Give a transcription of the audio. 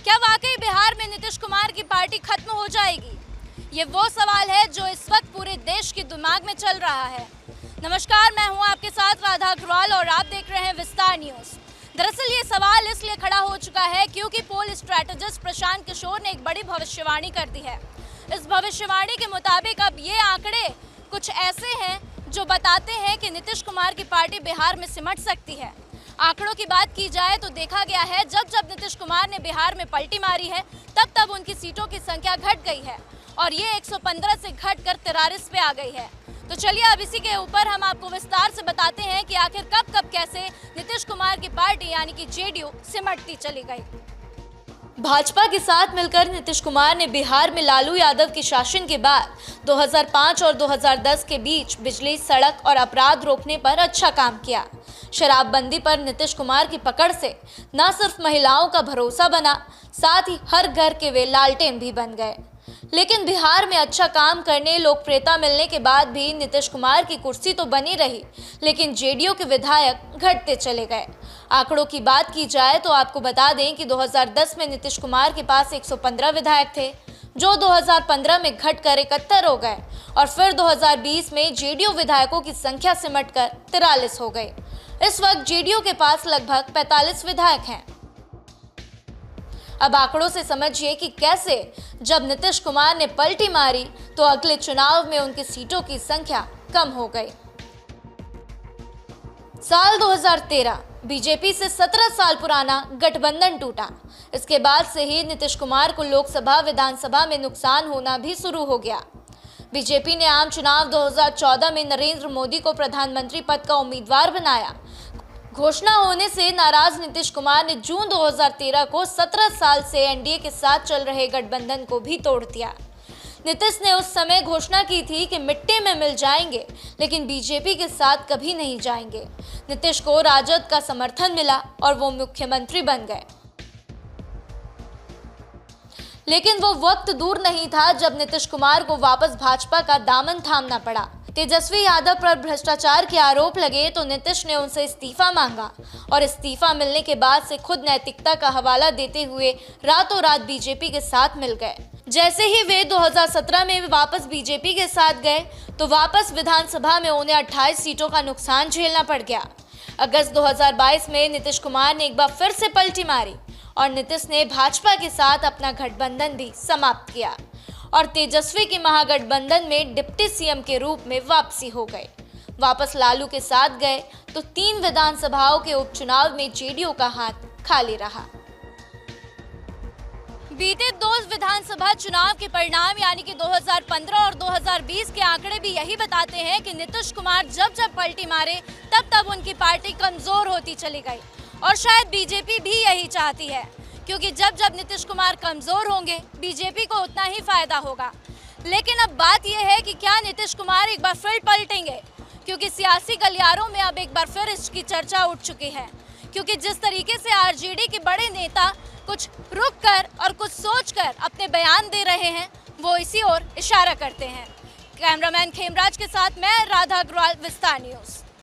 क्या वाकई बिहार में नीतीश कुमार की पार्टी खत्म हो जाएगी? ये वो सवाल है जो इस वक्त पूरे देश के दिमाग में चल रहा है। नमस्कार, मैं हूं आपके साथ राधा अग्रवाल और आप देख रहे हैं विस्तार न्यूज। दरअसल ये सवाल इसलिए खड़ा हो चुका है क्योंकि पोल स्ट्रैटेजिस्ट प्रशांत किशोर ने एक बड़ी भविष्यवाणी कर दी है। इस भविष्यवाणी के मुताबिक अब ये आंकड़े कुछ ऐसे हैं जो बताते हैं कि नीतीश कुमार की पार्टी बिहार में सिमट सकती है। आंकड़ों की बात की जाए तो देखा गया है जब नीतीश कुमार ने बिहार में पलटी मारी है तब उनकी सीटों की संख्या घट गई है और ये 115 से घटकर 43 पे आ गई है। तो चलिए अब इसी के ऊपर हम आपको विस्तार से बताते हैं कि आखिर कब कैसे नीतीश कुमार की पार्टी यानी कि जेडीयू सिमटती चली गई। भाजपा के साथ मिलकर नीतीश कुमार ने बिहार में लालू यादव के शासन के बाद 2005 और 2010 के बीच बिजली, सड़क और अपराध रोकने पर अच्छा काम किया। शराबबंदी पर नीतीश कुमार की पकड़ से न सिर्फ महिलाओं का भरोसा बना, साथ ही हर घर के वे लालटेन भी बन गए। लेकिन बिहार में अच्छा काम करने, लोकप्रियता मिलने के बाद भी नीतीश कुमार की कुर्सी तो बनी रही, लेकिन जेडीयू के विधायक घटते चले गए। आंकड़ों की बात की जाए तो आपको बता दें कि 2010 में नीतीश कुमार के पास 115 विधायक थे, जो 2015 में घटकर 71 हो गए और फिर 2020 में जेडीयू विधायकों की संख्या सिमटकर 43 हो गई। इस वक्त जेडीयू के पास लगभग 45 विधायक हैं। अब आंकड़ों से समझिए कि कैसे जब नीतीश कुमार ने पलटी मारी तो अगले चुनाव में उनकी सीटों की संख्या कम हो गई। साल 2013 बीजेपी से 17 साल पुराना गठबंधन टूटा। इसके बाद से ही नीतीश कुमार को लोकसभा, विधानसभा में नुकसान होना भी शुरू हो गया। बीजेपी ने आम चुनाव 2014 में नरेंद्र मोदी को प्रधानमंत्री पद का उम्मीदवार बनाया। घोषणा होने से नाराज नीतीश कुमार ने जून 2013 को 17 साल से एनडीए के साथ चल रहे गठबंधन को भी तोड़ दिया। नीतीश ने उस समय घोषणा की थी कि मिट्टी में मिल जाएंगे, लेकिन बीजेपी के साथ कभी नहीं जाएंगे। नीतीश को राजद का समर्थन मिला और वो मुख्यमंत्री बन गए। लेकिन वो वक्त दूर नहीं था जब नीतीश कुमार को वापस भाजपा का दामन थामना पड़ा। तेजस्वी यादव पर भ्रष्टाचार के आरोप लगे तो नीतीश ने उनसे इस्तीफा मांगा और इस्तीफा मिलने के बाद से खुद नैतिकता का हवाला देते हुए रातों रात बीजेपी के साथ मिल गए। जैसे ही वे 2017 में वापस बीजेपी के साथ गए तो वापस विधानसभा में उन्हें 28 सीटों का नुकसान झेलना पड़ गया। अगस्त 2022 में नीतीश कुमार ने एक बार फिर से पलटी मारी और नीतीश ने भाजपा के साथ अपना गठबंधन भी समाप्त किया और तेजस्वी की महागठबंधन में डिप्टी सीएम के रूप में वापसी हो गए। वापस लालू के साथ गए तो 3 विधानसभाओं के उपचुनाव में जेडीयू का हाथ खाली रहा। बीते 2 विधानसभा चुनाव के परिणाम यानी कि 2015 और 2020 के आंकड़े भी यही बताते हैं कि नीतीश कुमार जब पलटी मारे तब उनकी पार्टी कमजोर होती चली गई और शायद बीजेपी भी यही चाहती है, क्योंकि जब नीतीश कुमार कमजोर होंगे बीजेपी को उतना ही फायदा होगा। लेकिन अब बात यह है कि क्या नीतीश कुमार एक बार फिर पलटेंगे, क्योंकि सियासी गलियारों में अब एक बार फिर इसकी चर्चा उठ चुकी है। क्योंकि जिस तरीके से आरजेडी के बड़े नेता कुछ रुक कर और कुछ सोचकर अपने बयान दे रहे हैं, वो इसी ओर इशारा करते हैं। कैमरामैन खेमराज के साथ मैं राधा अग्रवाल, विस्तार न्यूज।